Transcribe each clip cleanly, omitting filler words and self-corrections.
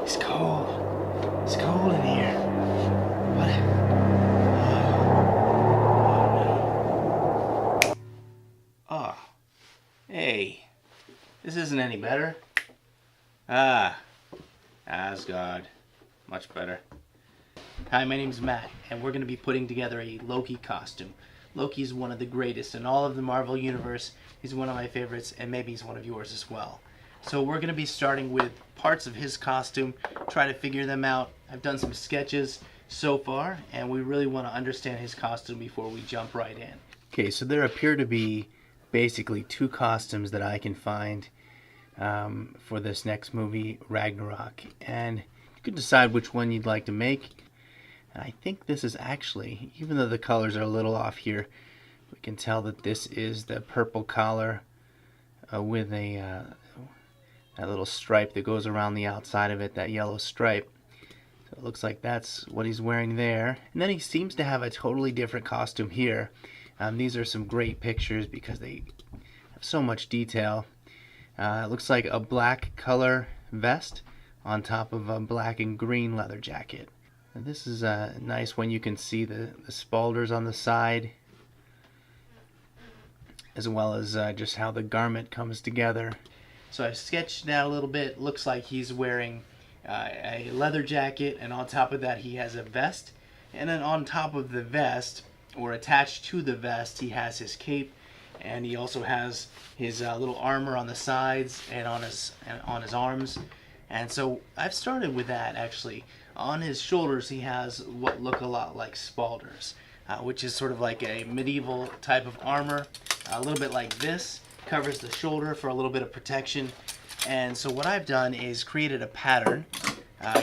It's cold. It's cold in here. What? Oh, no. Oh, hey. This isn't any better. Asgard. Much better. Hi, my name's Matt, and we're going to be putting together a Loki costume. Loki is one of the greatest in all of the Marvel Universe. He's one of my favorites, and maybe he's one of yours as well. So we're going to be starting with parts of his costume, try to figure them out. I've done some sketches so far, and we really want to understand his costume before we jump right in. Okay, so there appear to be basically two costumes that I can find for this next movie, Ragnarok. And you can decide which one you'd like to make. And I think this is actually, even though the colors are a little off here, we can tell that this is the purple collar with a little stripe that goes around the outside of it, that yellow stripe. So it looks like that's what he's wearing there. And then he seems to have a totally different costume here. These are some great pictures because they have so much detail. It looks like a black color vest on top of a black and green leather jacket. And this is nice when you can see the spaulders on the side, as well as just how the garment comes together. So I've sketched that a little bit. Looks like he's wearing a leather jacket, and on top of that he has a vest. And then on top of the vest, or attached to the vest, he has his cape, and he also has his little armor on the sides and on his arms. And so I've started with that actually. On his shoulders he has what look a lot like spaulders, which is sort of like a medieval type of armor. A little bit like this, covers the shoulder for a little bit of protection. And so what I've done is created a pattern.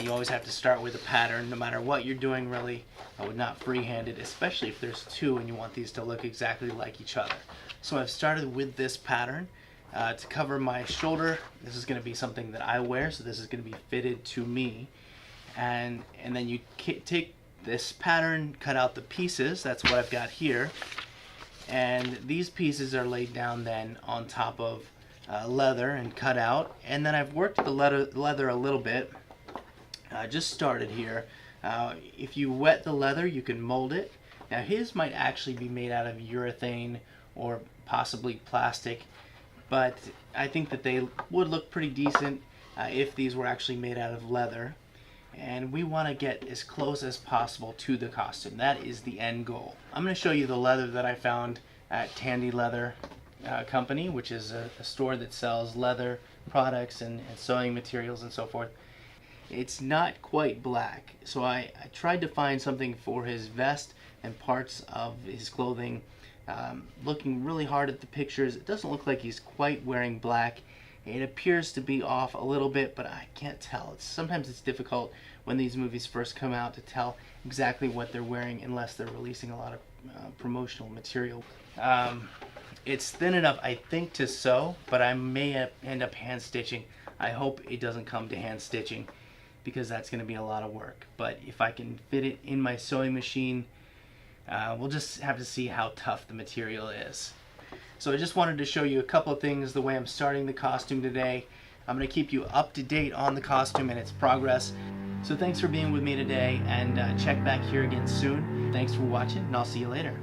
You always have to start with a pattern, no matter what you're doing really. I would not freehand it, especially if there's two and you want these to look exactly like each other. So I've started with this pattern to cover my shoulder. This is going to be something that I wear, so this is going to be fitted to me. And then you take this pattern, cut out the pieces. That's what I've got here. And these pieces are laid down then on top of leather and cut out. And then I've worked the leather a little bit. Just started here. If you wet the leather, you can mold it. Now his might actually be made out of urethane or possibly plastic, but I think that they would look pretty decent if these were actually made out of leather. And we want to get as close as possible to the costume. That is the end goal. I'm going to show you the leather that I found at Tandy Leather Company, which is a store that sells leather products and sewing materials and so forth. It's not quite black, so I tried to find something for his vest and parts of his clothing. Looking really hard at the pictures, it doesn't look like he's quite wearing black. It appears to be off a little bit, but I can't tell. Sometimes it's difficult when these movies first come out to tell exactly what they're wearing unless they're releasing a lot of promotional material. It's thin enough, I think, to sew, but I may end up hand stitching. I hope it doesn't come to hand stitching, because that's going to be a lot of work. But if I can fit it in my sewing machine, we'll just have to see how tough the material is. So I just wanted to show you a couple of things, the way I'm starting the costume today. I'm going to keep you up to date on the costume and its progress. So thanks for being with me today, and check back here again soon. Thanks for watching, and I'll see you later.